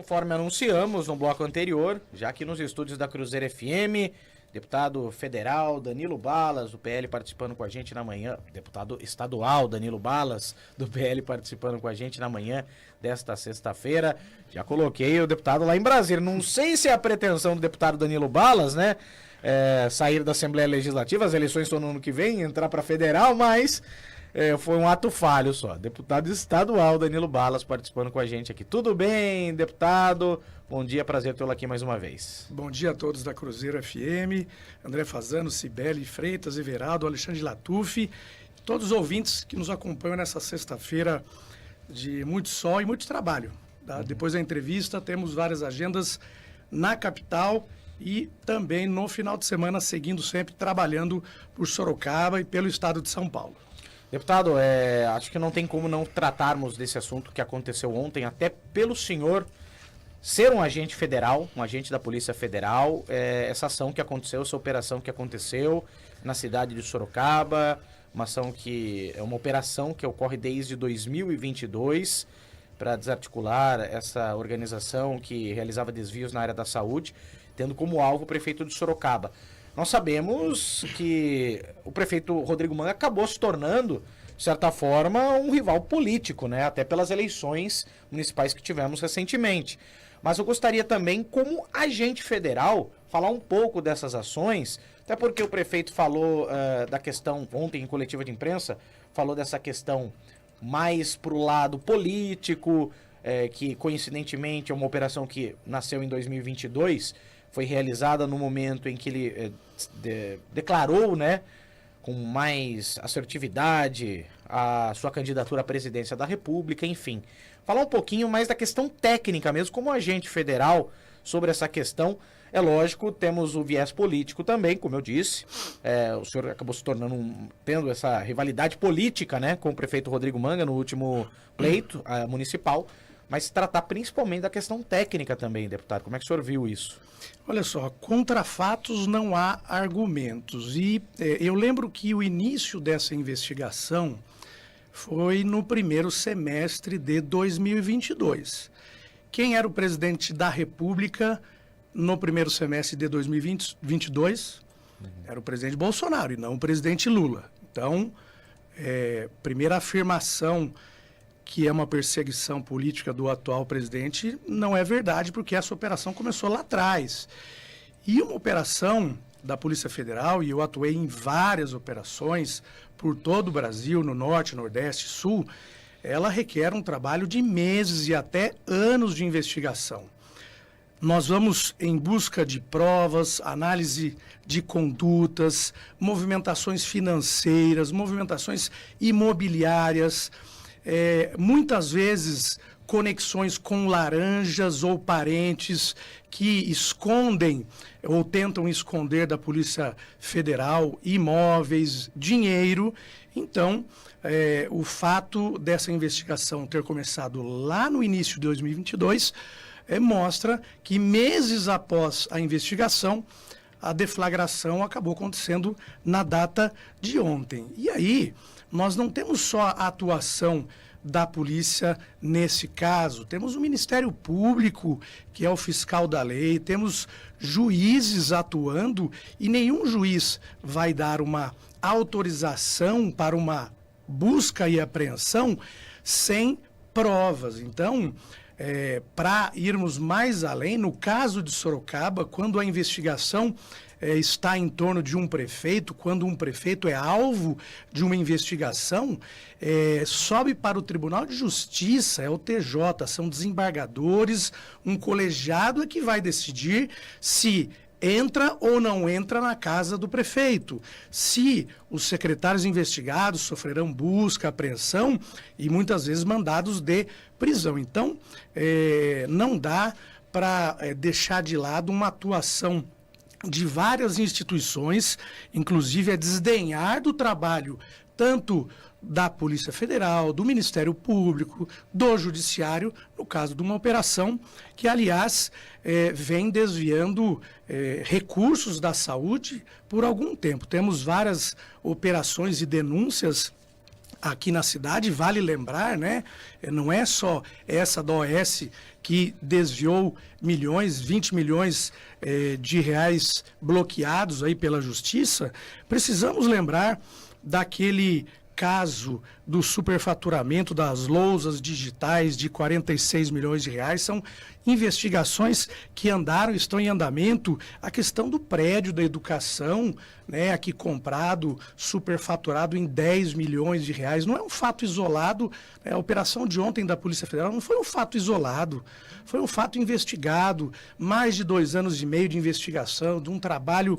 Conforme anunciamos no bloco anterior, já aqui nos estúdios da Cruzeiro FM, deputado federal Danilo Balas, do PL, participando com a gente na manhã, deputado estadual Danilo Balas, do PL, participando com a gente na manhã desta sexta-feira. Já coloquei o deputado lá em Brasília. Não sei se é a pretensão do deputado Danilo Balas, né, sair da Assembleia Legislativa, as eleições estão no ano que vem, entrar para federal, mas... foi um ato falho só. Deputado estadual Danilo Balas participando com a gente aqui. Tudo bem, deputado? Bom dia, prazer tê-lo aqui mais uma vez. Bom dia a todos da Cruzeiro FM, André Fazano, Cibele Freitas, Everaldo, Alexandre Latuffi, todos os ouvintes que nos acompanham nessa sexta-feira de muito sol e muito trabalho. Tá? Depois da entrevista, temos várias agendas na capital e também no final de semana, seguindo sempre, trabalhando por Sorocaba e pelo estado de São Paulo. Deputado, acho que não tem como não tratarmos desse assunto que aconteceu ontem, até pelo senhor ser um agente federal, um agente da Polícia Federal, essa ação que aconteceu, essa operação que aconteceu na cidade de Sorocaba, uma operação que ocorre desde 2022 para desarticular essa organização que realizava desvios na área da saúde, tendo como alvo o prefeito de Sorocaba. Nós sabemos que o prefeito Rodrigo Manga acabou se tornando, de certa forma, um rival político, né? Até pelas eleições municipais que tivemos recentemente. Mas eu gostaria também, como agente federal, falar um pouco dessas ações, até porque o prefeito falou da questão, ontem em coletiva de imprensa, falou dessa questão mais para o lado político, que coincidentemente é uma operação que nasceu em 2022, foi realizada no momento em que ele declarou, né, com mais assertividade a sua candidatura à presidência da República, enfim. Falar um pouquinho mais da questão técnica mesmo, como agente federal, sobre essa questão. É lógico, temos o viés político também, como eu disse. O senhor acabou se tornando, tendo essa rivalidade política, né, com o prefeito Rodrigo Manga no último pleito municipal, mas tratar principalmente da questão técnica também, deputado. Como é que o senhor viu isso? Olha só, contra fatos não há argumentos. E eu lembro que o início dessa investigação foi no primeiro semestre de 2022. Quem era o presidente da República no primeiro semestre de 2022? Era o presidente Bolsonaro e não o presidente Lula. Então, primeira afirmação que é uma perseguição política do atual presidente, não é verdade, porque essa operação começou lá atrás. E uma operação da Polícia Federal, e eu atuei em várias operações por todo o Brasil, no Norte, Nordeste, Sul, ela requer um trabalho de meses e até anos de investigação. Nós vamos em busca de provas, análise de condutas, movimentações financeiras, movimentações imobiliárias, muitas vezes conexões com laranjas ou parentes que escondem ou tentam esconder da Polícia Federal imóveis, dinheiro. Então, o fato dessa investigação ter começado lá no início de 2022 mostra que meses após a investigação, a deflagração acabou acontecendo na data de ontem. E aí, nós não temos só a atuação da polícia nesse caso, temos o Ministério Público, que é o fiscal da lei, temos juízes atuando e nenhum juiz vai dar uma autorização para uma busca e apreensão sem provas. Então, para irmos mais além, no caso de Sorocaba, quando a investigação está em torno de um prefeito, quando um prefeito é alvo de uma investigação, sobe para o Tribunal de Justiça, é o TJ, são desembargadores, um colegiado é que vai decidir se entra ou não entra na casa do prefeito, se os secretários investigados sofrerão busca, apreensão e muitas vezes mandados de prisão. Então, não dá para deixar de lado uma atuação de várias instituições, inclusive desdenhar do trabalho tanto da Polícia Federal, do Ministério Público, do Judiciário, no caso de uma operação que, aliás, vem desviando recursos da saúde por algum tempo. Temos várias operações e denúncias aqui na cidade, vale lembrar, né? Não é só essa da OS que desviou milhões, 20 milhões de reais bloqueados aí pela justiça. Precisamos lembrar daquele caso do superfaturamento das lousas digitais de 46 milhões de reais. São investigações que andaram, estão em andamento. A questão do prédio da educação, né, aqui comprado, superfaturado em 10 milhões de reais. Não é um fato isolado. A operação de ontem da Polícia Federal não foi um fato isolado. Foi um fato investigado. Mais de 2 anos e meio de investigação, de um trabalho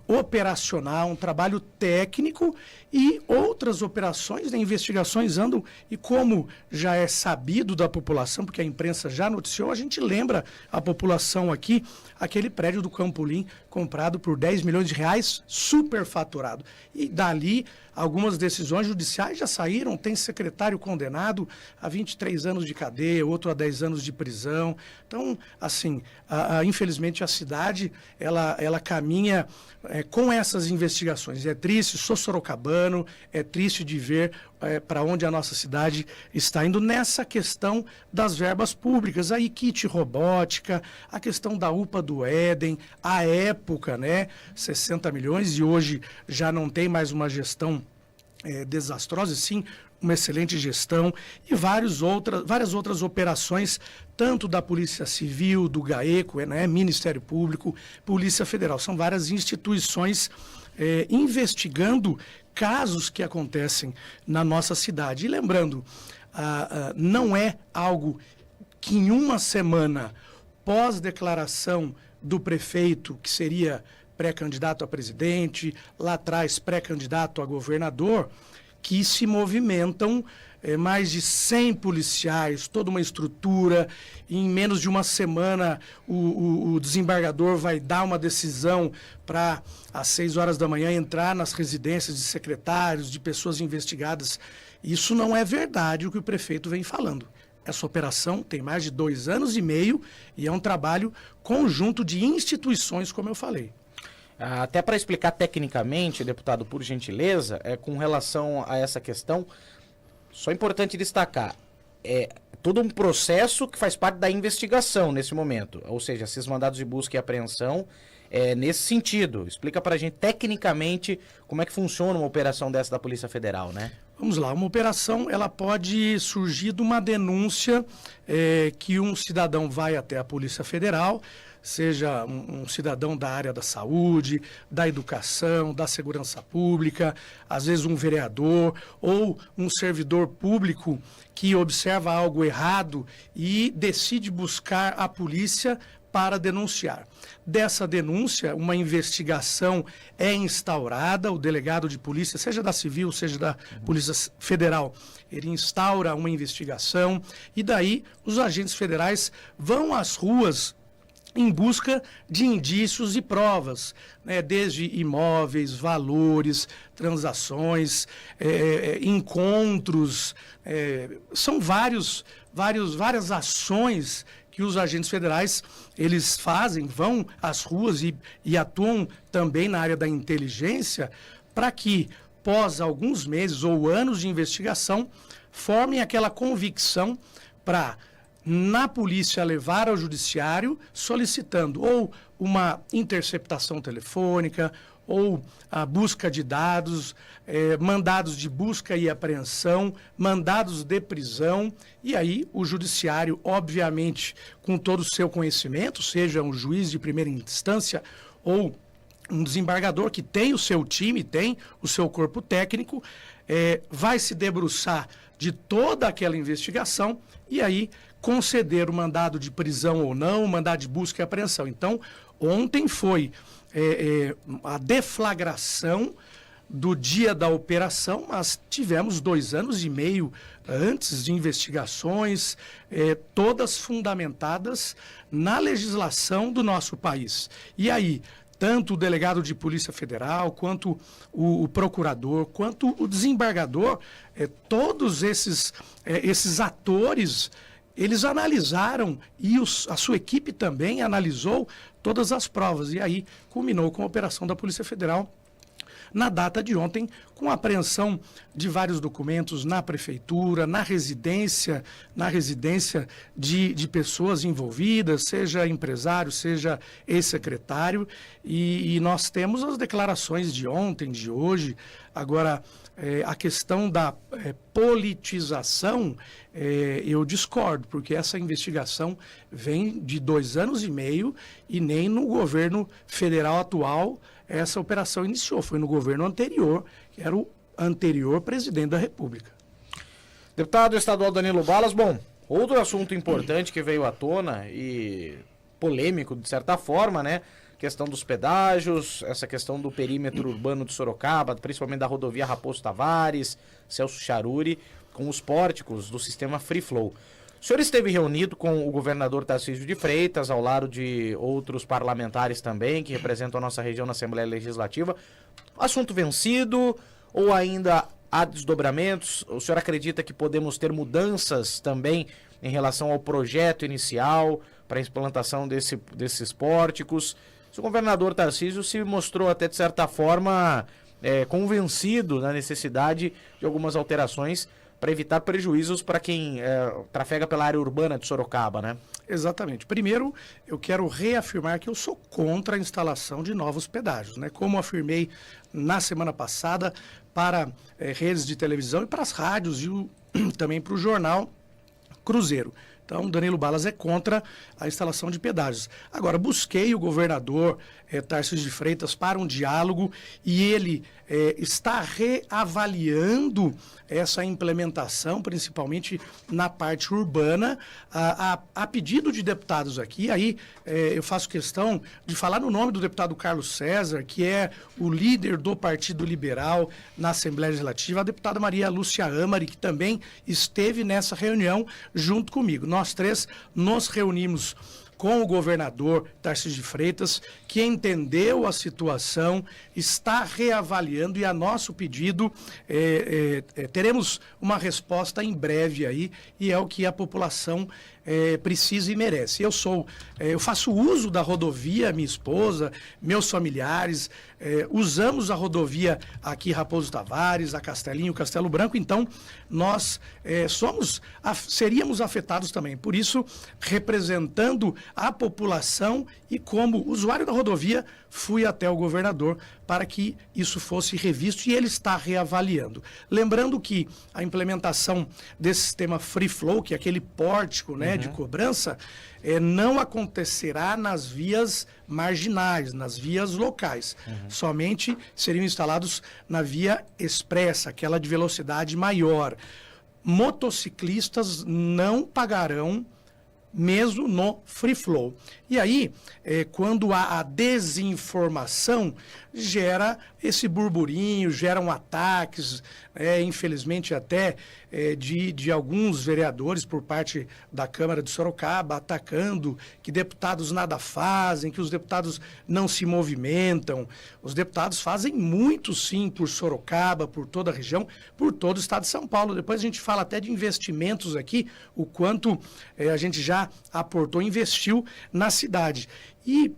operacional, um trabalho técnico, e outras operações, né, investigações andam, e como já é sabido da população, porque a imprensa já noticiou, a gente lembra a população aqui, aquele prédio do Campolim comprado por 10 milhões de reais, superfaturado. E dali, algumas decisões judiciais já saíram, tem secretário condenado a 23 anos de cadeia, outro a 10 anos de prisão. Então, assim, infelizmente a cidade, ela caminha com essas investigações. É triste, sou sorocabano, é triste de ver para onde a nossa cidade está indo nessa questão das verbas públicas, a kit robótica, a questão da UPA do Éden, a época, né, 60 milhões, e hoje já não tem mais uma gestão desastrosa, sim, uma excelente gestão, e várias outras operações, tanto da Polícia Civil, do GAECO, né, Ministério Público, Polícia Federal. São várias instituições investigando casos que acontecem na nossa cidade. E lembrando, não é algo que em uma semana pós-declaração do prefeito, que seria pré-candidato a presidente, lá atrás pré-candidato a governador, que se movimentam mais de 100 policiais, toda uma estrutura. Em menos de uma semana, o desembargador vai dar uma decisão para, às 6 horas da manhã, entrar nas residências de secretários, de pessoas investigadas. Isso não é verdade o que o prefeito vem falando. Essa operação tem mais de 2 anos e meio e é um trabalho conjunto de instituições, como eu falei. Até para explicar tecnicamente, deputado, por gentileza, com relação a essa questão, só é importante destacar, todo um processo que faz parte da investigação nesse momento, ou seja, esses mandados de busca e apreensão, nesse sentido. Explica para a gente tecnicamente como é que funciona uma operação dessa da Polícia Federal, né? Vamos lá, uma operação, ela pode surgir de uma denúncia que um cidadão vai até a Polícia Federal, seja um cidadão da área da saúde, da educação, da segurança pública, às vezes um vereador ou um servidor público que observa algo errado e decide buscar a polícia para denunciar. Dessa denúncia, uma investigação é instaurada, o delegado de polícia, seja da Civil, seja da Polícia Federal, ele instaura uma investigação e daí os agentes federais vão às ruas em busca de indícios e provas, né, desde imóveis, valores, transações, encontros, são várias ações que os agentes federais eles fazem, vão às ruas e atuam também na área da inteligência para que, pós alguns meses ou anos de investigação, formem aquela convicção para na polícia levar ao judiciário solicitando ou uma interceptação telefônica ou a busca de dados, mandados de busca e apreensão, mandados de prisão, e aí o judiciário, obviamente, com todo o seu conhecimento, seja um juiz de primeira instância ou um desembargador que tem o seu time, tem o seu corpo técnico, vai se debruçar de toda aquela investigação e aí conceder o mandado de prisão ou não, o mandado de busca e apreensão. Então, ontem foi a deflagração do dia da operação, mas tivemos 2 anos e meio antes de investigações, todas fundamentadas na legislação do nosso país. E aí, tanto o delegado de Polícia Federal, quanto o procurador, quanto o desembargador, todos esses atores, eles analisaram e a sua equipe também analisou todas as provas. E aí culminou com a operação da Polícia Federal na data de ontem, com a apreensão de vários documentos na prefeitura, na residência de pessoas envolvidas, seja empresário, seja ex-secretário, e nós temos as declarações de ontem, de hoje. Agora, a questão da politização, eu discordo, porque essa investigação vem de 2 anos e meio e nem no governo federal atual essa operação iniciou, foi no governo anterior, que era o anterior presidente da República. Deputado estadual Danilo Balas, bom, outro assunto importante que veio à tona e polêmico de certa forma, né? Questão dos pedágios, essa questão do perímetro urbano de Sorocaba, principalmente da rodovia Raposo Tavares, Celso Charuri, com os pórticos do sistema Free Flow. O senhor esteve reunido com o governador Tarcísio de Freitas, ao lado de outros parlamentares também, que representam a nossa região na Assembleia Legislativa. Assunto vencido ou ainda há desdobramentos? O senhor acredita que podemos ter mudanças também em relação ao projeto inicial para a implantação desses pórticos? O governador Tarcísio se mostrou até de certa forma convencido na necessidade de algumas alterações para evitar prejuízos para quem trafega pela área urbana de Sorocaba, né? Exatamente. Primeiro, eu quero reafirmar que eu sou contra a instalação de novos pedágios, né? Como afirmei na semana passada para redes de televisão e para as rádios e também para o jornal Cruzeiro. Então, Danilo Balas é contra a instalação de pedágios. Agora, busquei o governador Tarcísio de Freitas para um diálogo e ele está reavaliando essa implementação, principalmente na parte urbana, a pedido de deputados aqui. Aí eu faço questão de falar no nome do deputado Carlos César, que é o líder do Partido Liberal na Assembleia Legislativa, a deputada Maria Lúcia Amari, que também esteve nessa reunião junto comigo. Nós três nos reunimos com o governador Tarcísio de Freitas, que entendeu a situação, está reavaliando e a nosso pedido teremos uma resposta em breve aí, e é o que a população precisa e merece. Eu faço uso da rodovia, minha esposa, meus familiares, usamos a rodovia aqui Raposo Tavares, a Castelinho, Castelo Branco, então nós seríamos afetados também. Por isso, representando a população e como usuário da rodovia, fui até o governador para que isso fosse revisto e ele está reavaliando. Lembrando que a implementação desse sistema Free Flow, que é aquele pórtico, né, de cobrança, não acontecerá nas vias marginais, nas vias locais. Somente seriam instalados na via expressa, aquela de velocidade maior. Motociclistas não pagarão mesmo no Free Flow. E aí, quando há a desinformação, gera esse burburinho, geram ataques, infelizmente até de alguns vereadores por parte da Câmara de Sorocaba, atacando que deputados nada fazem, que os deputados não se movimentam. Os deputados fazem muito sim por Sorocaba, por toda a região, por todo o estado de São Paulo. Depois a gente fala até de investimentos aqui, o quanto a gente já aportou, investiu na cidade. E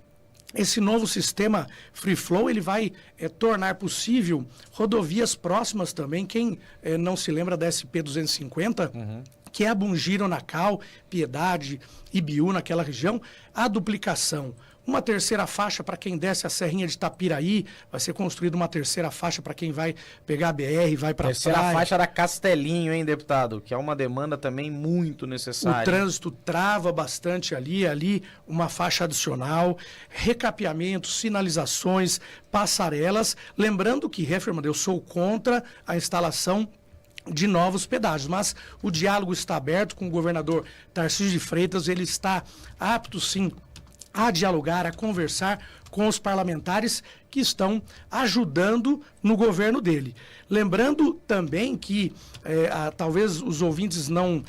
esse novo sistema Free Flow, ele vai tornar possível rodovias próximas também. Quem não se lembra da SP-250, que é a Bungiro-Nacal, Piedade, Ibiú, naquela região, a duplicação. Uma terceira faixa para quem desce a Serrinha de Itapiraí, vai ser construída uma terceira faixa para quem vai pegar a BR e vai para a praia. Terceira faixa da Castelinho, hein, deputado? Que é uma demanda também muito necessária. O trânsito trava bastante ali uma faixa adicional, recapeamento, sinalizações, passarelas. Lembrando que, reafirmando, eu sou contra a instalação de novos pedágios, mas o diálogo está aberto com o governador Tarcísio de Freitas, ele está apto sim a dialogar, a conversar com os parlamentares que estão ajudando no governo dele. Lembrando também que talvez os ouvintes não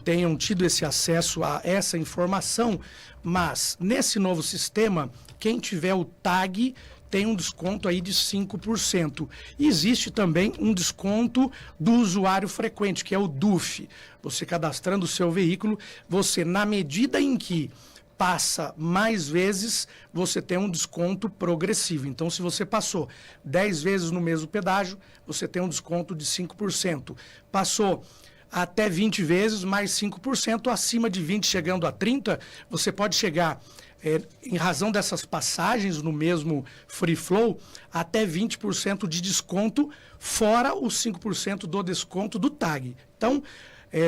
tenham tido esse acesso a essa informação, mas nesse novo sistema, quem tiver o TAG tem um desconto aí de 5%. E existe também um desconto do usuário frequente, que é o DUF. Você cadastrando o seu veículo, você, na medida em que passa mais vezes, você tem um desconto progressivo. Então, se você passou 10 vezes no mesmo pedágio, você tem um desconto de 5%. Passou até 20 vezes, mais 5%. Acima de 20, chegando a 30, você pode chegar, em razão dessas passagens no mesmo free flow, até 20% de desconto, fora os 5% do desconto do tag. Então,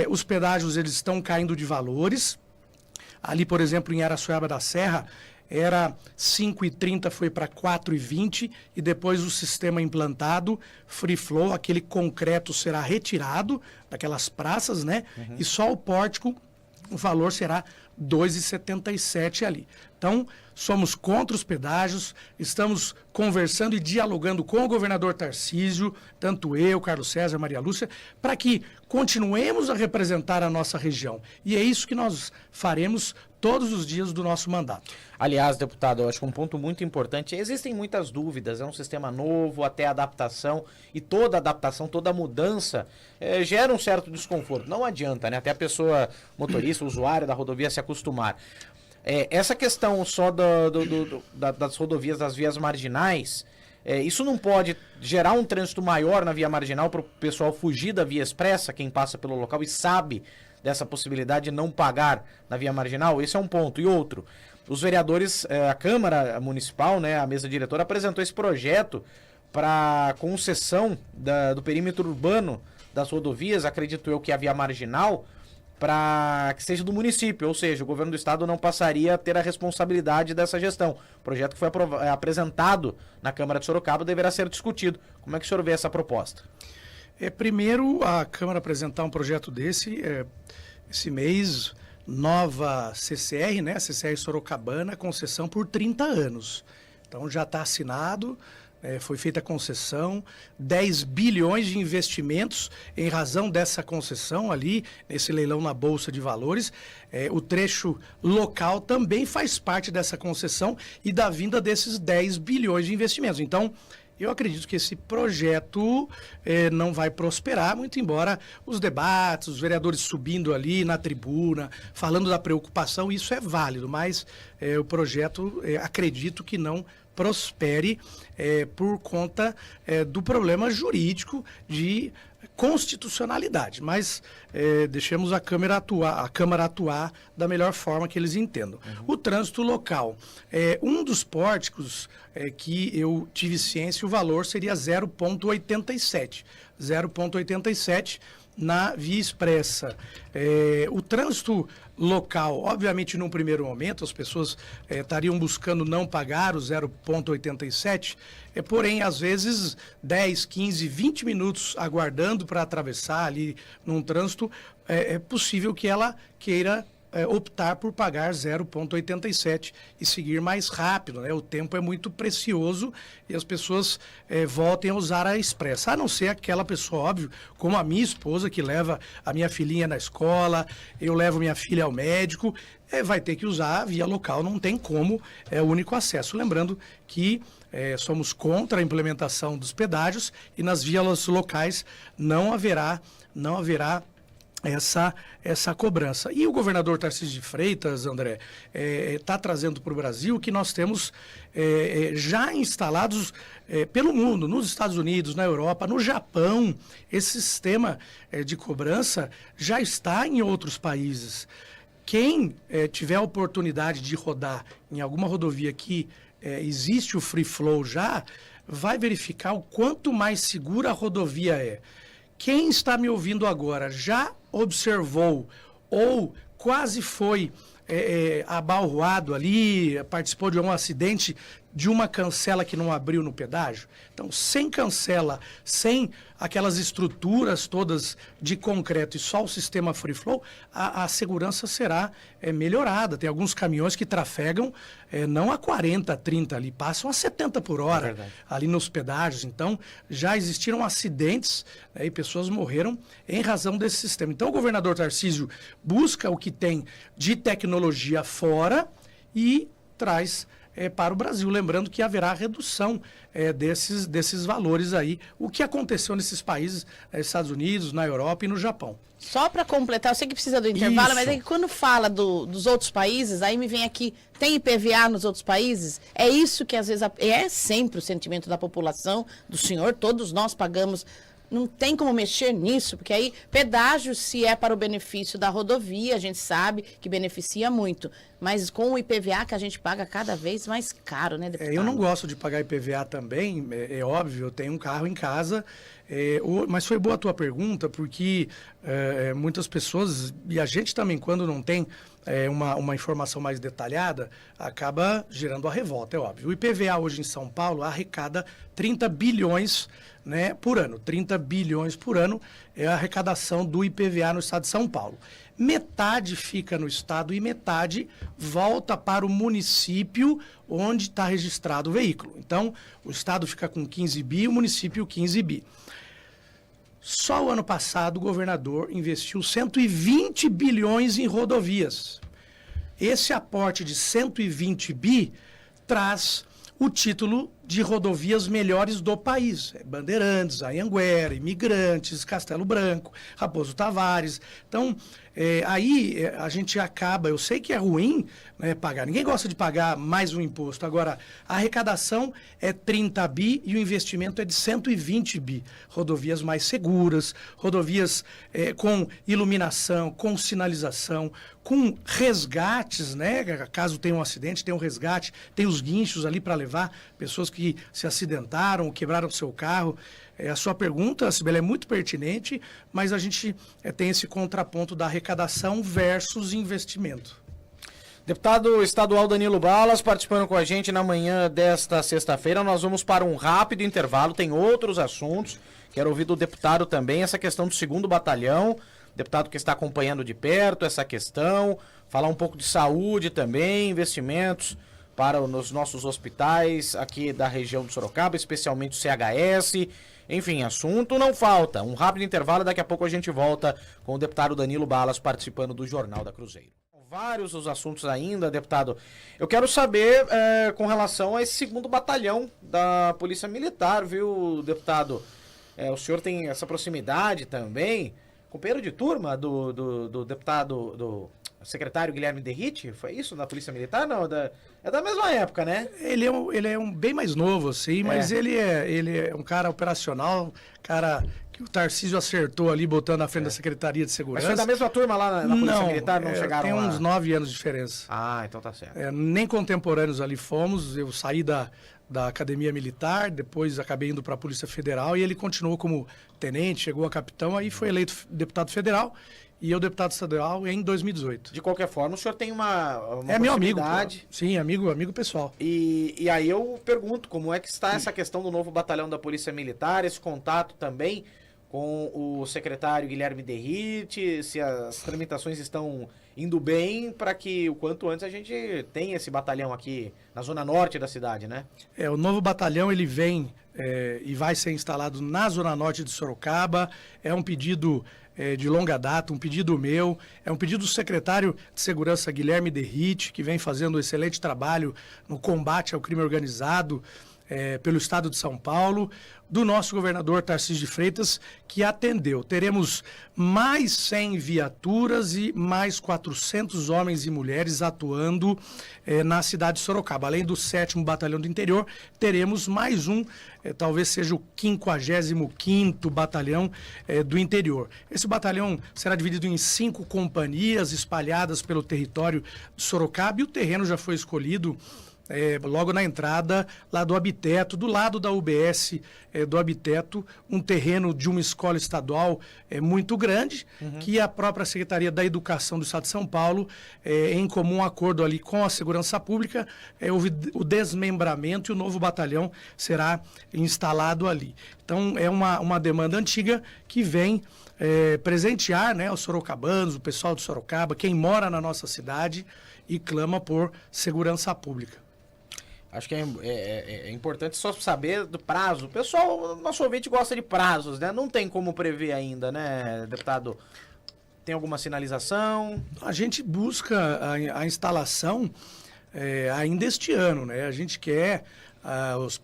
os pedágios eles estão caindo de valores. Ali, por exemplo, em Araçoiaba da Serra, era 5,30, foi para 4,20, e depois o sistema implantado, free flow, aquele concreto será retirado daquelas praças, né? E só o pórtico, o valor será 2,77 ali. Então, somos contra os pedágios, estamos conversando e dialogando com o governador Tarcísio, tanto eu, Carlos César, Maria Lúcia, para que continuemos a representar a nossa região. E é isso que nós faremos todos os dias do nosso mandato. Aliás, deputado, eu acho que um ponto muito importante, existem muitas dúvidas, é um sistema novo, até adaptação, e toda adaptação, toda mudança gera um certo desconforto. Não adianta, né? Até a pessoa, motorista, usuário da rodovia se acostumar. Essa questão só das rodovias, das vias marginais, isso não pode gerar um trânsito maior na via marginal para o pessoal fugir da via expressa, quem passa pelo local e sabe dessa possibilidade de não pagar na via marginal? Esse é um ponto. E outro, os vereadores, a Câmara Municipal, né, a mesa diretora, apresentou esse projeto para concessão do perímetro urbano das rodovias, acredito eu que a via marginal, para que seja do município, ou seja, o governo do estado não passaria a ter a responsabilidade dessa gestão. O projeto que foi apresentado na Câmara de Sorocaba deverá ser discutido. Como é que o senhor vê essa proposta? Primeiro, a Câmara apresentar um projeto desse, esse mês, nova CCR, né? CCR Sorocabana, concessão por 30 anos. Então já está assinado. Foi feita a concessão, 10 bilhões de investimentos em razão dessa concessão ali, nesse leilão na Bolsa de Valores. O trecho local também faz parte dessa concessão e da vinda desses 10 bilhões de investimentos. Então, eu acredito que esse projeto não vai prosperar, muito embora os debates, os vereadores subindo ali na tribuna, falando da preocupação, isso é válido, mas o projeto, acredito que não prospere por conta do problema jurídico de constitucionalidade, mas deixemos a Câmara atuar da melhor forma que eles entendam. O trânsito local, um dos pórticos que eu tive ciência, o valor seria 0,87. 0,87 na via expressa. O trânsito local, obviamente, num primeiro momento, as pessoas estariam buscando não pagar o 0,87, porém, às vezes, 10, 15, 20 minutos aguardando para atravessar ali num trânsito, é possível que ela queira optar por pagar 0,87 e seguir mais rápido, né? O tempo é muito precioso e as pessoas voltem a usar a expressa, a não ser aquela pessoa, óbvio, como a minha esposa, que leva a minha filhinha na escola, eu levo minha filha ao médico, vai ter que usar a via local, não tem como, é o único acesso. Lembrando que somos contra a implementação dos pedágios e nas vias locais não haverá essa cobrança. E o governador Tarcísio de Freitas, André, está trazendo para o Brasil que nós temos já instalados pelo mundo, nos Estados Unidos, na Europa, no Japão, esse sistema de cobrança já está em outros países. Quem tiver a oportunidade de rodar em alguma rodovia que existe o free flow já, vai verificar o quanto mais segura a rodovia é. Quem está me ouvindo agora já observou ou quase foi abalroado ali, participou de um acidente de uma cancela que não abriu no pedágio? Então, sem cancela, sem aquelas estruturas todas de concreto e só o sistema free flow, a segurança será melhorada. Tem alguns caminhões que trafegam não a 40, 30 ali, passam a 70 por hora ali nos pedágios. Então, já existiram acidentes e pessoas morreram em razão desse sistema. Então, o governador Tarcísio busca o que tem de tecnologia fora e traz para o Brasil. Lembrando que haverá redução desses valores aí, o que aconteceu nesses países, Estados Unidos, na Europa e no Japão. Só para completar, eu sei que precisa do intervalo, Isso. mas é que quando fala dos outros países, aí me vem aqui, tem IPVA nos outros países? É isso que às vezes é sempre o sentimento da população, do senhor, todos nós pagamos. Não tem como mexer nisso, porque aí pedágio, se é para o benefício da rodovia, a gente sabe que beneficia muito. Mas com o IPVA que a gente paga cada vez mais caro, né, deputado? Eu não gosto de pagar IPVA também, é óbvio, eu tenho um carro em casa, mas foi boa a tua pergunta, porque muitas pessoas, e a gente também, quando não tem uma informação mais detalhada, acaba gerando a revolta, é óbvio. O IPVA hoje em São Paulo arrecada 30 bilhões, né, por ano. 30 bilhões por ano é a arrecadação do IPVA no estado de São Paulo. Metade fica no estado e metade volta para o município onde está registrado o veículo. Então, o estado fica com 15 bi e o município 15 bi. Só o ano passado o governador investiu 120 bilhões em rodovias. Esse aporte de 120 bi traz o título de rodovias melhores do país. Bandeirantes, Anhanguera, Imigrantes, Castelo Branco, Raposo Tavares. Então, aí a gente acaba, eu sei que é ruim, né, pagar, ninguém gosta de pagar mais um imposto. Agora, a arrecadação é 30 bi e o investimento é de 120 bi. Rodovias mais seguras, rodovias com iluminação, com sinalização, com resgates, né? Caso tenha um acidente, tem um resgate, tem os guinchos ali para levar pessoas que se acidentaram, quebraram o seu carro. A sua pergunta, Sibeli, é muito pertinente, mas a gente tem esse contraponto da arrecadação versus investimento. Deputado estadual Danilo Balas participando com a gente na manhã desta sexta-feira. Nós vamos para um rápido intervalo, tem outros assuntos. Quero ouvir do deputado também essa questão do 2º Batalhão, deputado que está acompanhando de perto essa questão, falar um pouco de saúde também, investimentos para os nossos hospitais aqui da região de Sorocaba, especialmente o CHS. Enfim, assunto não falta. Um rápido intervalo, daqui a pouco a gente volta com o deputado Danilo Balas participando do Jornal da Cruzeiro. Vários os assuntos ainda, deputado. Eu quero saber com relação a esse 2º Batalhão da Polícia Militar, viu, deputado? O senhor tem essa proximidade também, companheiro de turma do deputado, do secretário Guilherme Derrite, foi isso, da Polícia Militar? Não, é da mesma época, né? Ele é um bem mais novo, assim, mas ele é um cara operacional, cara que o Tarcísio acertou ali, botando na frente da Secretaria de Segurança. Mas foi da mesma turma lá na Polícia Militar? Não chegaram tem lá? uns 9 anos de diferença. Ah, então tá certo. Nem contemporâneos ali fomos, eu saí da Academia Militar, depois acabei indo para a Polícia Federal e ele continuou como tenente, chegou a capitão, aí foi eleito deputado federal e eu deputado estadual em 2018. De qualquer forma, o senhor tem uma meu amigo. proximidade. Sim, amigo pessoal. E aí eu pergunto, como é que está essa questão do novo batalhão da Polícia Militar, esse contato também com o secretário Guilherme Derrite, se as tramitações estão indo bem para que o quanto antes a gente tenha esse batalhão aqui na zona norte da cidade, né? O novo batalhão ele vem e vai ser instalado na zona norte de Sorocaba. É um pedido de longa data, um pedido meu, é um pedido do secretário de Segurança Guilherme Derrite, que vem fazendo um excelente trabalho no combate ao crime organizado pelo estado de São Paulo, do nosso governador Tarcísio de Freitas, que atendeu. Teremos mais 100 viaturas e mais 400 homens e mulheres atuando na cidade de Sorocaba. Além do 7º Batalhão do Interior, teremos mais um, talvez seja o 55º Batalhão do Interior. Esse batalhão será dividido em 5 companhias espalhadas pelo território de Sorocaba e o terreno já foi escolhido logo na entrada lá do Habiteto, do lado da UBS do Habiteto, um terreno de uma escola estadual muito grande, que a própria Secretaria da Educação do Estado de São Paulo, em comum acordo ali com a Segurança Pública, houve o desmembramento e o novo batalhão será instalado ali. Então, é uma demanda antiga que vem presentear, né, os sorocabanos, o pessoal de Sorocaba, quem mora na nossa cidade e clama por segurança pública. Acho que é importante só saber do prazo. O pessoal, nosso ouvinte gosta de prazos, né? Não tem como prever ainda, né, deputado? Tem alguma sinalização? A gente busca a instalação ainda este ano, né? A gente quer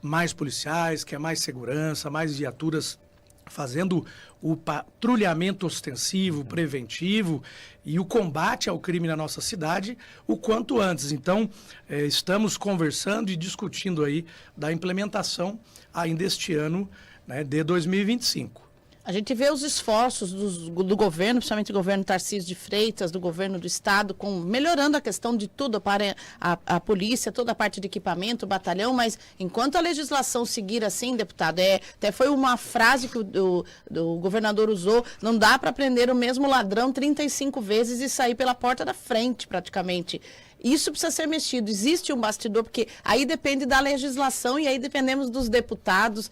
mais policiais, quer mais segurança, mais viaturas fazendo o patrulhamento ostensivo, preventivo e o combate ao crime na nossa cidade o quanto antes. Então, estamos conversando e discutindo aí da implementação ainda este ano, né, de 2025. A gente vê os esforços do governo, principalmente do governo Tarcísio de Freitas, do governo do estado, melhorando a questão de tudo para a polícia, toda a parte de equipamento, batalhão, mas enquanto a legislação seguir assim, deputado, até foi uma frase que o governador usou, não dá para prender o mesmo ladrão 35 vezes e sair pela porta da frente, praticamente. Isso precisa ser mexido, existe um bastidor, porque aí depende da legislação e aí dependemos dos deputados,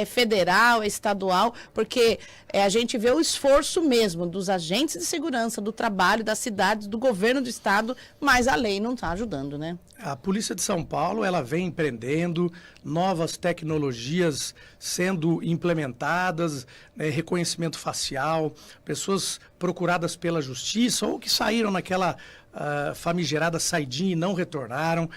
federal, estadual, porque a gente vê o esforço mesmo dos agentes de segurança, do trabalho, das cidades, do governo do estado, mas a lei não está ajudando, né? A Polícia de São Paulo, ela vem empreendendo novas tecnologias sendo implementadas, reconhecimento facial, pessoas procuradas pela justiça ou que saíram naquela famigerada saidinha e não retornaram,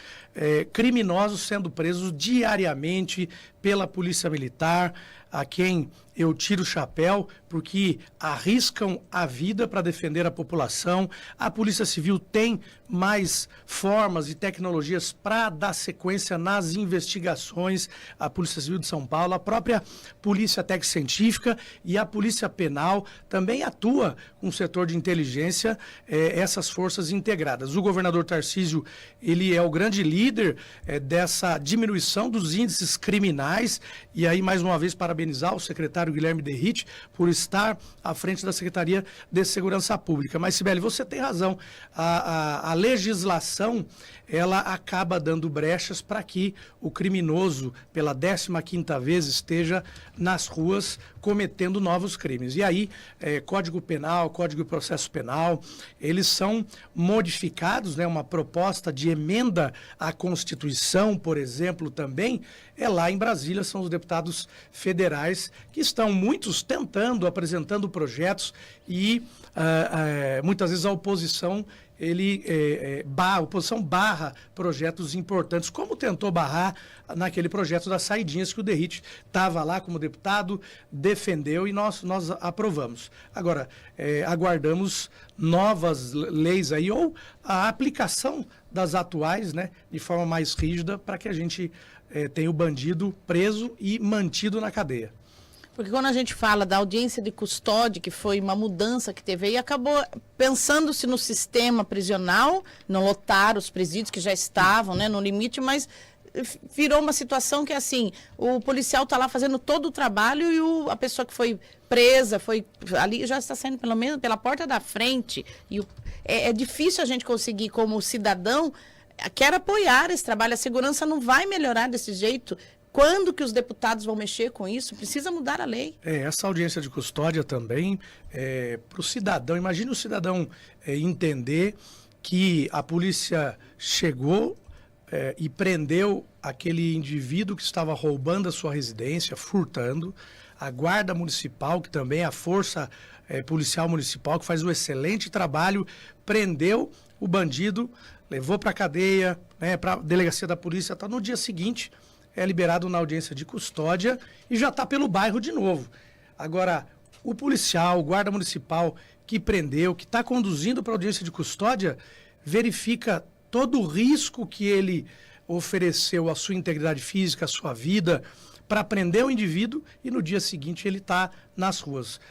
criminosos sendo presos diariamente pela Polícia Militar, a quem eu tiro o chapéu, porque arriscam a vida para defender a população. A Polícia Civil tem mais formas e tecnologias para dar sequência nas investigações. A Polícia Civil de São Paulo, a própria Polícia Técnico-Científica e a Polícia Penal também atua com o setor de inteligência, essas forças integradas. O governador Tarcísio, ele é o grande líder dessa diminuição dos índices criminais, e aí, mais uma vez, parabenizar o secretário Guilherme Derrite por estar à frente da Secretaria de Segurança Pública. Mas, Cibele, você tem razão. A legislação, ela acaba dando brechas para que o criminoso, pela 15ª vez, esteja nas ruas cometendo novos crimes. E aí, Código Penal, Código de Processo Penal, eles são modificados, né? Uma proposta de emenda à Constituição, por exemplo, também, lá em Brasília, são os deputados federais que estão, muitos, tentando, apresentando projetos e muitas vezes a oposição a oposição barra projetos importantes, como tentou barrar naquele projeto das saidinhas que o Derrite estava lá como deputado, defendeu e nós aprovamos. Agora, aguardamos novas leis aí, ou a aplicação das atuais, né, de forma mais rígida, para que a gente tenha o bandido preso e mantido na cadeia. Porque quando a gente fala da audiência de custódia, que foi uma mudança que teve aí, acabou pensando-se no sistema prisional, não lotar os presídios que já estavam, né, no limite, mas virou uma situação que, assim, o policial está lá fazendo todo o trabalho e a pessoa que foi presa, foi ali, já está saindo pelo menos pela porta da frente. E é difícil a gente conseguir, como cidadão, quer apoiar esse trabalho. A segurança não vai melhorar desse jeito. Quando que os deputados vão mexer com isso? Precisa mudar a lei. Essa audiência de custódia também, para o cidadão, imagine o cidadão entender que a polícia chegou e prendeu aquele indivíduo que estava roubando a sua residência, furtando, a guarda municipal, que também é a força policial municipal, que faz um excelente trabalho, prendeu o bandido, levou para a cadeia, para a delegacia da polícia, tá no dia seguinte, é liberado na audiência de custódia e já está pelo bairro de novo. Agora, o policial, o guarda municipal que prendeu, que está conduzindo para a audiência de custódia, verifica todo o risco que ele ofereceu à sua integridade física, à sua vida, para prender o indivíduo e no dia seguinte ele está nas ruas.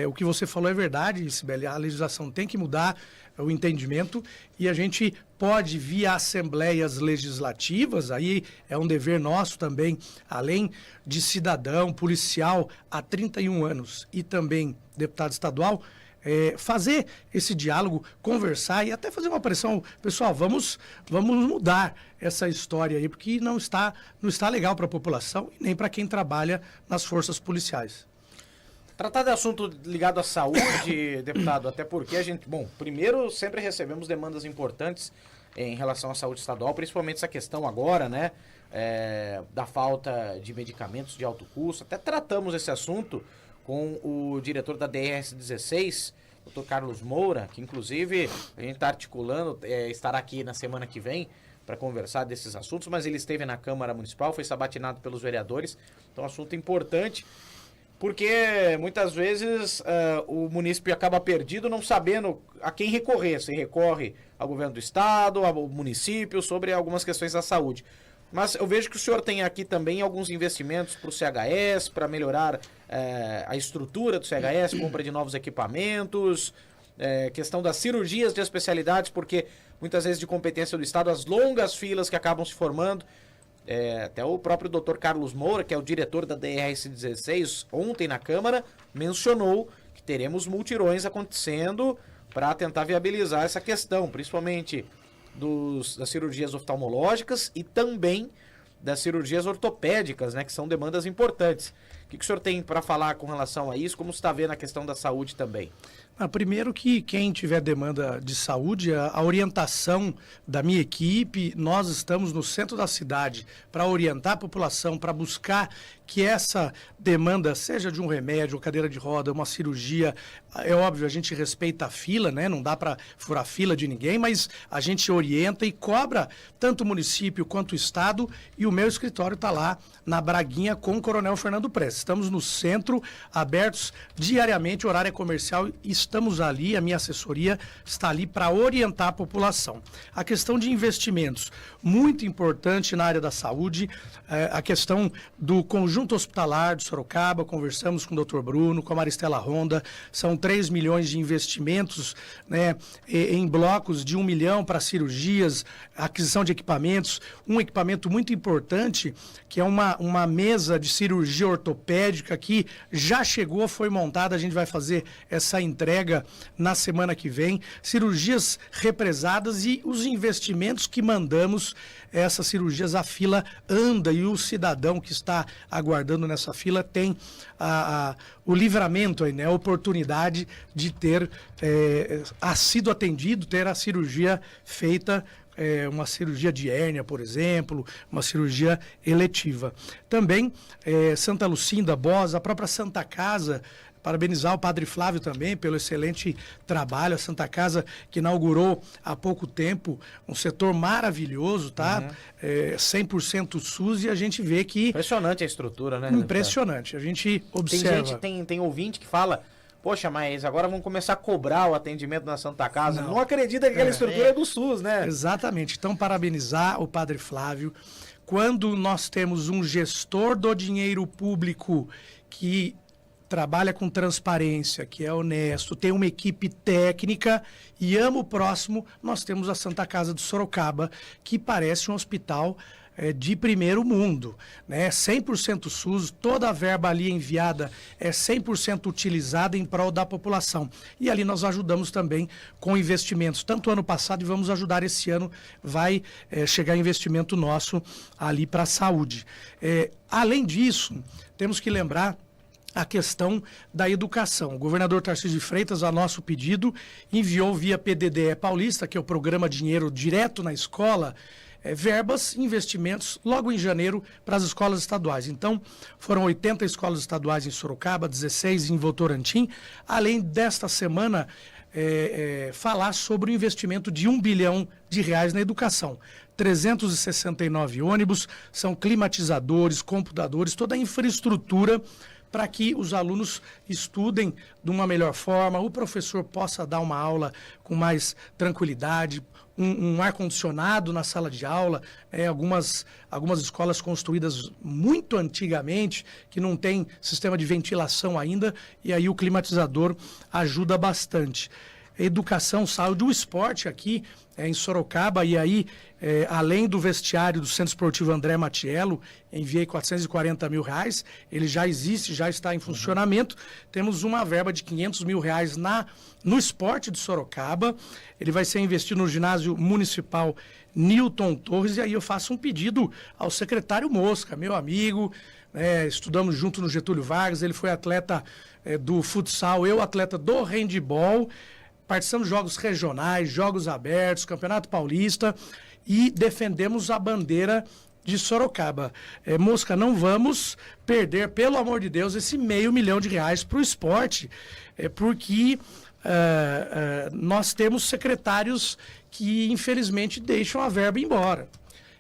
O que você falou é verdade, Cibele, a legislação tem que mudar o entendimento e a gente pode, via assembleias legislativas, aí é um dever nosso também, além de cidadão, policial há 31 anos e também deputado estadual, fazer esse diálogo, conversar e até fazer uma pressão. Pessoal, vamos mudar essa história aí, porque não está legal para a população e nem para quem trabalha nas forças policiais. Tratar de assunto ligado à saúde, deputado, até porque a gente, primeiro sempre recebemos demandas importantes em relação à saúde estadual, principalmente essa questão agora, né, da falta de medicamentos de alto custo. Até tratamos esse assunto com o diretor da DRS-16, Dr. Carlos Moura, que inclusive a gente está articulando, estará aqui na semana que vem para conversar desses assuntos, mas ele esteve na Câmara Municipal, foi sabatinado pelos vereadores, então assunto importante, porque muitas vezes o munícipe acaba perdido não sabendo a quem recorrer, se recorre ao governo do estado, ao município, sobre algumas questões da saúde. Mas eu vejo que o senhor tem aqui também alguns investimentos para o CHS, para melhorar a estrutura do CHS, compra de novos equipamentos, questão das cirurgias de especialidades, porque muitas vezes de competência do Estado, as longas filas que acabam se formando. Até o próprio Dr. Carlos Moura, que é o diretor da DRS-16, ontem na Câmara, mencionou que teremos multirões acontecendo para tentar viabilizar essa questão, principalmente das cirurgias oftalmológicas e também das cirurgias ortopédicas, né, que são demandas importantes. O que o senhor tem para falar com relação a isso? Como você está vendo a questão da saúde também? Primeiro que quem tiver demanda de saúde, a orientação da minha equipe, nós estamos no centro da cidade para orientar a população, para buscar que essa demanda, seja de um remédio, uma cadeira de roda, uma cirurgia, é óbvio, a gente respeita a fila, né? Não dá para furar a fila de ninguém, mas a gente orienta e cobra tanto o município quanto o estado, e o meu escritório está lá na Braguinha com o Coronel Fernando Prestes. Estamos no centro, abertos diariamente, horário comercial, estamos ali, a minha assessoria está ali para orientar a população. A questão de investimentos, muito importante na área da saúde, a questão do conjunto hospitalar de Sorocaba, conversamos com o Dr. Bruno, com a Maristela Ronda, são 3 milhões de investimentos, né, em blocos de 1 milhão para cirurgias, aquisição de equipamentos, um equipamento muito importante, que é uma mesa de cirurgia ortopédica que já chegou, foi montada, a gente vai fazer essa entrega na semana que vem, cirurgias represadas e os investimentos que mandamos, essas cirurgias, a fila anda e o cidadão que está aguardando nessa fila tem o livramento, aí, né, a oportunidade de ter sido atendido, ter a cirurgia feita, uma cirurgia de hérnia, por exemplo, uma cirurgia eletiva. Também Santa Lucinda, Bos, a própria Santa Casa, parabenizar o Padre Flávio também pelo excelente trabalho, a Santa Casa que inaugurou há pouco tempo, um setor maravilhoso, tá? 100% SUS, e a gente vê que... Impressionante a estrutura, né? Impressionante, a gente observa... Tem ouvinte que fala, poxa, mas agora vamos começar a cobrar o atendimento na Santa Casa. Não acredita que aquela estrutura é do SUS, né? Exatamente, então parabenizar o Padre Flávio. Quando nós temos um gestor do dinheiro público que trabalha com transparência, que é honesto, tem uma equipe técnica e ama o próximo, nós temos a Santa Casa de Sorocaba, que parece um hospital de primeiro mundo, né? 100% SUS, toda a verba ali enviada é 100% utilizada em prol da população. E ali nós ajudamos também com investimentos, tanto ano passado e vamos ajudar esse ano, vai chegar investimento nosso ali para a saúde. Além disso, temos que lembrar a questão da educação. O governador Tarcísio de Freitas, a nosso pedido, enviou via PDDE Paulista, que é o Programa Dinheiro Direto na Escola, verbas, investimentos, logo em janeiro, para as escolas estaduais. Então, foram 80 escolas estaduais em Sorocaba, 16 em Votorantim, além desta semana falar sobre o investimento de R$1 bilhão na educação. 369 ônibus, são climatizadores, computadores, toda a infraestrutura para que os alunos estudem de uma melhor forma, o professor possa dar uma aula com mais tranquilidade, um ar-condicionado na sala de aula, algumas escolas construídas muito antigamente, que não tem sistema de ventilação ainda, e aí o climatizador ajuda bastante. Educação, saúde, o esporte aqui em Sorocaba, e aí, além do vestiário do Centro Esportivo André Matiello, enviei R$440 mil, ele já existe, já está em funcionamento, temos uma verba de R$500 mil no esporte de Sorocaba, ele vai ser investido no ginásio municipal Newton Torres, e aí eu faço um pedido ao secretário Mosca, meu amigo, estudamos junto no Getúlio Vargas, ele foi atleta do futsal, eu atleta do handebol, participamos de jogos regionais, jogos abertos, Campeonato Paulista, e defendemos a bandeira de Sorocaba. Mosca, não vamos perder, pelo amor de Deus, esse R$500 mil para o esporte, porque nós temos secretários que, infelizmente, deixam a verba embora.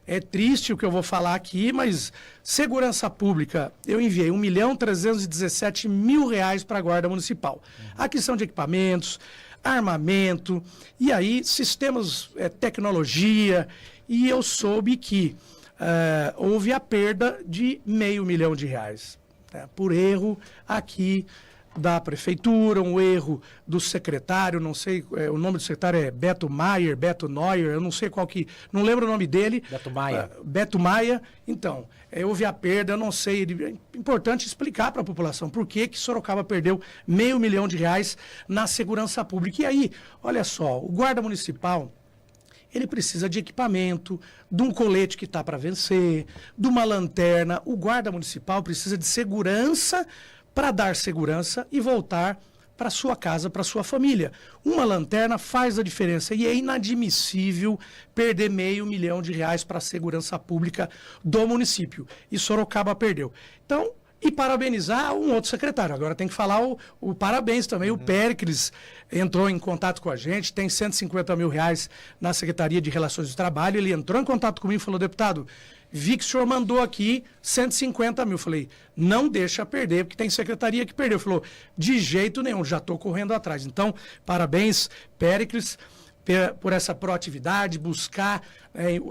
É triste o que eu vou falar aqui, mas segurança pública, eu enviei R$1.317.000 para a Guarda Municipal. Aquisição de equipamentos, armamento, e aí sistemas, tecnologia, e eu soube que houve a perda de R$500 mil, por erro aqui da prefeitura, um erro do secretário, não sei, o nome do secretário é Beto Neuer, eu não sei qual que, não lembro o nome dele. Beto Maia. Beto Maia, então, houve a perda, eu não sei, é importante explicar para a população por que Sorocaba perdeu R$500 mil na segurança pública. E aí, olha só, o guarda municipal, ele precisa de equipamento, de um colete que está para vencer, de uma lanterna, o guarda municipal precisa de segurança para dar segurança e voltar para sua casa, para sua família. Uma lanterna faz a diferença e é inadmissível perder R$500 mil para a segurança pública do município. E Sorocaba perdeu. Então, e parabenizar um outro secretário. Agora tem que falar o parabéns também. O Péricles entrou em contato com a gente, tem R$150 mil na Secretaria de Relações do Trabalho. Ele entrou em contato comigo e falou: deputado, vi que o senhor mandou aqui 150 mil. Falei, não deixa perder, porque tem secretaria que perdeu. Falou, de jeito nenhum, já estou correndo atrás. Então, parabéns, Péricles, por essa proatividade, buscar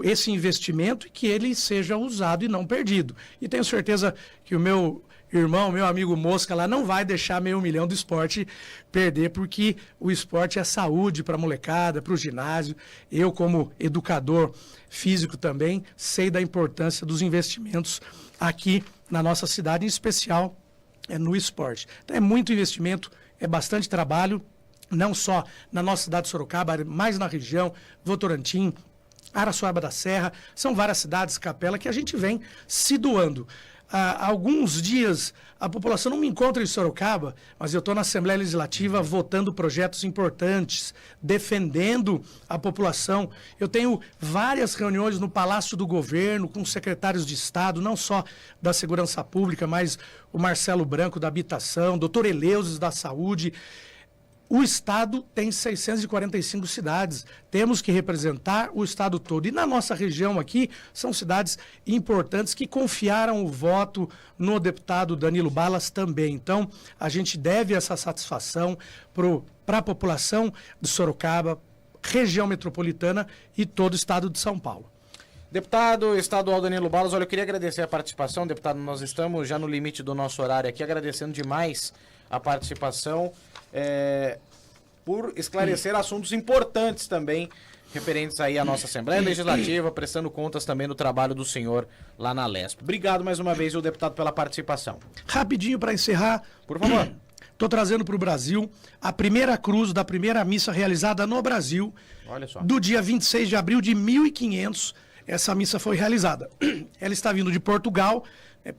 esse investimento e que ele seja usado e não perdido. E tenho certeza que o meu irmão, meu amigo Mosca lá, não vai deixar R$500 mil do esporte perder, porque o esporte é saúde para a molecada, para o ginásio. Eu, como educador físico também, sei da importância dos investimentos aqui na nossa cidade, em especial no esporte. Então é muito investimento, é bastante trabalho, não só na nossa cidade de Sorocaba, mas na região, Votorantim, Araçoaba da Serra, são várias cidades, Capela, que a gente vem se doando. Há alguns dias a população não me encontra em Sorocaba, mas eu estou na Assembleia Legislativa votando projetos importantes, defendendo a população. Eu tenho várias reuniões no Palácio do Governo com secretários de Estado, não só da Segurança Pública, mas o Marcelo Branco da Habitação, doutor Eleusis da Saúde. O Estado tem 645 cidades, temos que representar o Estado todo. E na nossa região aqui, são cidades importantes que confiaram o voto no deputado Danilo Balas também. Então, a gente deve essa satisfação para a população de Sorocaba, região metropolitana e todo o Estado de São Paulo. Deputado estadual Danilo Balas, olha, eu queria agradecer a participação, deputado, nós estamos já no limite do nosso horário aqui, agradecendo demais a participação, por esclarecer assuntos importantes também, referentes aí à nossa Assembleia Legislativa, prestando contas também do trabalho do senhor lá na Lesp. Obrigado mais uma vez, deputado, pela participação. Rapidinho para encerrar. Por favor. Estou trazendo para o Brasil a primeira cruz da primeira missa realizada no Brasil. Olha só. Do dia 26 de abril de 1500, essa missa foi realizada. Ela está vindo de Portugal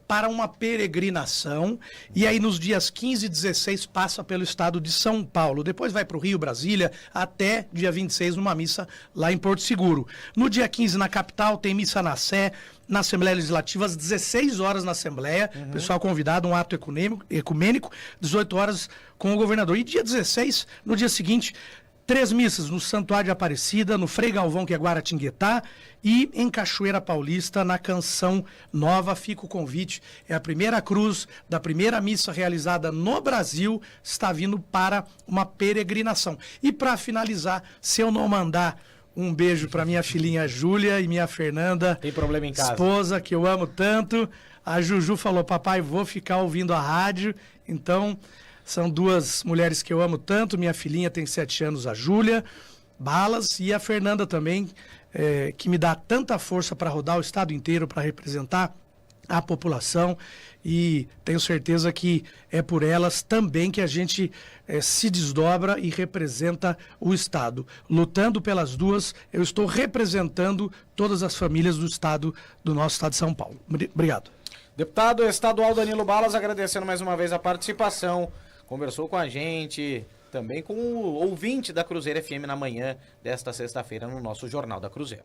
para uma peregrinação, e aí nos dias 15 e 16 passa pelo estado de São Paulo, depois vai para o Rio, Brasília, até dia 26 numa missa lá em Porto Seguro. No dia 15 na capital tem missa na Sé, na Assembleia Legislativa, às 16 horas na Assembleia, pessoal convidado, um ato ecumênico, 18 horas com o governador. E dia 16, no dia seguinte, 3 missas no Santuário de Aparecida, no Frei Galvão, que é Guaratinguetá, e em Cachoeira Paulista, na Canção Nova. Fica o convite, é a primeira cruz da primeira missa realizada no Brasil, está vindo para uma peregrinação. E para finalizar, se eu não mandar um beijo para minha filhinha Júlia e minha Fernanda, tem problema em casa, esposa, que eu amo tanto, a Juju falou, papai, vou ficar ouvindo a rádio, então... São 2 mulheres que eu amo tanto, minha filhinha tem 7 anos, a Júlia Balas, e a Fernanda também, que me dá tanta força para rodar o estado inteiro, para representar a população, e tenho certeza que é por elas também que a gente se desdobra e representa o estado. Lutando pelas duas, eu estou representando todas as famílias do estado, do nosso estado de São Paulo. Obrigado. Deputado estadual Danilo Balas, agradecendo mais uma vez a participação. Conversou com a gente, também com o ouvinte da Cruzeiro FM na manhã desta sexta-feira no nosso Jornal da Cruzeiro.